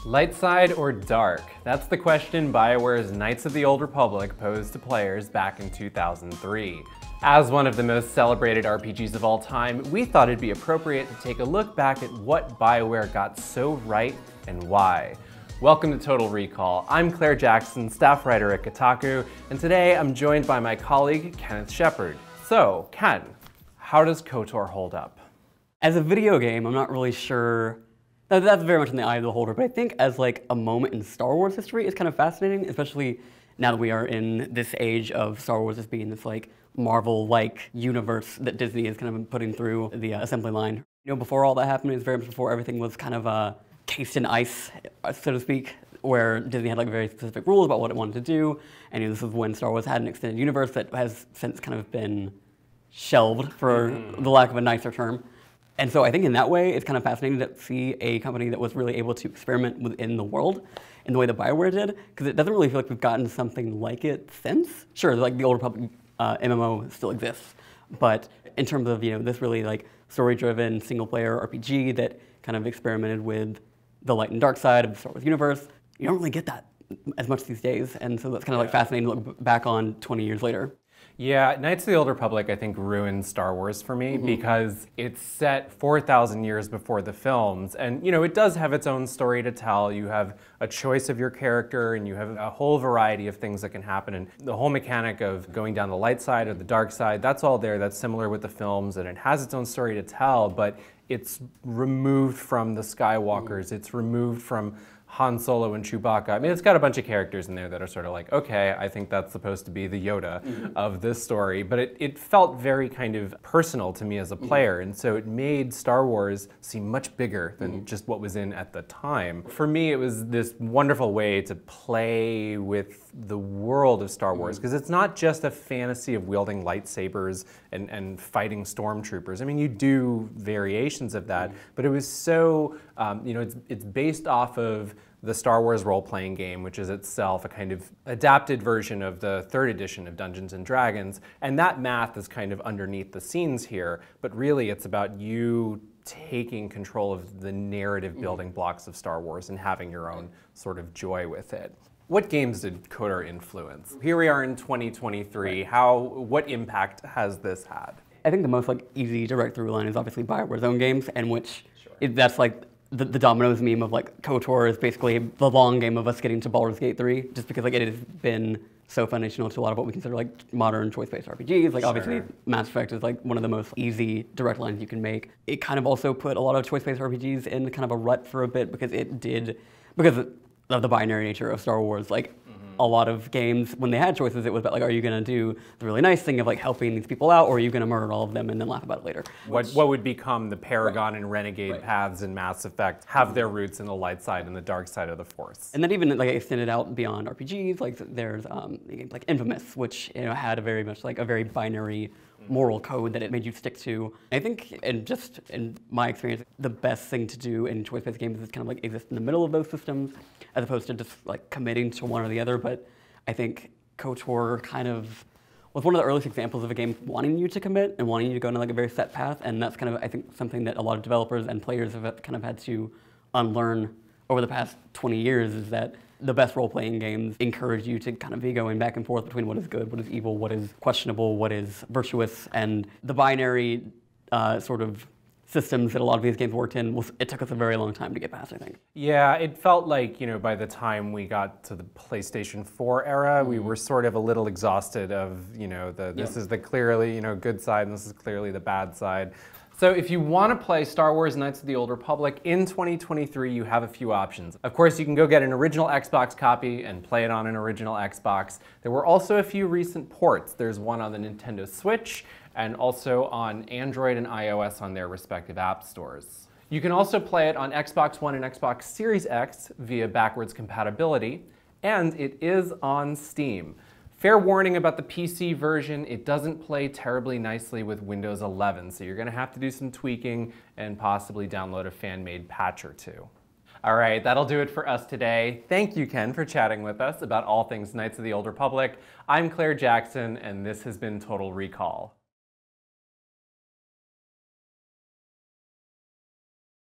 Light side or dark? That's the question BioWare's Knights of the Old Republic posed to players back in 2003. As one of the most celebrated RPGs of all time, we thought it'd be appropriate to take a look back at what BioWare got so right and why. Welcome to Total Recall. I'm Claire Jackson, staff writer at Kotaku, and today I'm joined by my colleague, Kenneth Shepard. So, Ken, how does Cotor hold up? As a video game, I'm not really sure. That's very much in the eye of the beholder, but I think as like a moment in Star Wars history, it's kind of fascinating, especially now that we are in this age of Star Wars as being this like Marvel-like universe that Disney is kind of been putting through the assembly line. You know, before all that happened, it was very much before everything was kind of cased in ice, so to speak, where Disney had like very specific rules about what it wanted to do, and this is when Star Wars had an extended universe that has since kind of been shelved, for the lack of a nicer term. And so I think in that way, it's kind of fascinating to see a company that was really able to experiment within the world in the way that BioWare did, because it doesn't really feel like we've gotten something like it since. Sure, like the Old Republic MMO still exists, but in terms of this really like story-driven single-player RPG that kind of experimented with the light and dark side of the Star Wars universe, you don't really get that as much these days, and so that's kind of like fascinating to look back on 20 years later. Yeah, Knights of the Old Republic, I think, ruined Star Wars for me because it's set 4,000 years before the films. And, it does have its own story to tell. You have a choice of your character, and you have a whole variety of things that can happen. And the whole mechanic of going down the light side or the dark side, that's all there. That's similar with the films, and it has its own story to tell, but it's removed from the Skywalkers. It's removed from Han Solo and Chewbacca. I mean, it's got a bunch of characters in there that are sort of like, okay, I think that's supposed to be the Yoda of this story, but it felt very kind of personal to me as a player, and so it made Star Wars seem much bigger than just what was in at the time. For me, it was this wonderful way to play with the world of Star Wars, because it's not just a fantasy of wielding lightsabers and fighting stormtroopers. I mean, you do variations of that, but it was so, it's based off of the Star Wars role-playing game, which is itself a kind of adapted version of the 3rd edition of Dungeons & Dragons, and that math is kind of underneath the scenes here, but really it's about you taking control of the narrative building blocks of Star Wars and having your own sort of joy with it. What games did Cotor influence? Here we are in 2023. What impact has this had? I think the most like easy direct through line is obviously BioWare's own games, and which that's like the Dominoes meme of like Cotor is basically the long game of us getting to Baldur's Gate 3, just because like it has been so foundational to a lot of what we consider like modern choice-based RPGs. Like obviously Mass Effect is like one of the most easy direct lines you can make. It kind of also put a lot of choice-based RPGs in kind of a rut for a bit because because of the binary nature of Star Wars. Like a lot of games, when they had choices, it was about like, are you going to do the really nice thing of like helping these people out, or are you going to murder all of them and then laugh about it later? What would become the Paragon and Renegade paths in Mass Effect have their roots in the light side and the dark side of the Force. And then even like extended out beyond RPGs, like there's games like Infamous, which had a very much like a very binary moral code that it made you stick to. I think, and just in my experience, the best thing to do in choice-based games is kind of like exist in the middle of those systems, as opposed to just like committing to one or the other. But I think Cotor kind of was one of the earliest examples of a game wanting you to commit and wanting you to go into like a very set path, and that's kind of, I think, something that a lot of developers and players have kind of had to unlearn over the past 20 years, is that the best role-playing games encourage you to kind of be going back and forth between what is good, what is evil, what is questionable, what is virtuous, and the binary sort of systems that a lot of these games worked in, it took us a very long time to get past, I think. Yeah, it felt like, by the time we got to the PlayStation 4 era, we were sort of a little exhausted of, this is the clearly, good side, and this is clearly the bad side. So if you want to play Star Wars Knights of the Old Republic in 2023, you have a few options. Of course, you can go get an original Xbox copy and play it on an original Xbox. There were also a few recent ports. There's one on the Nintendo Switch and also on Android and iOS on their respective app stores. You can also play it on Xbox One and Xbox Series X via backwards compatibility, and it is on Steam. Fair warning about the PC version, it doesn't play terribly nicely with Windows 11, so you're going to have to do some tweaking and possibly download a fan-made patch or two. All right, that'll do it for us today. Thank you, Ken, for chatting with us about all things Knights of the Old Republic. I'm Claire Jackson, and this has been Total Recall.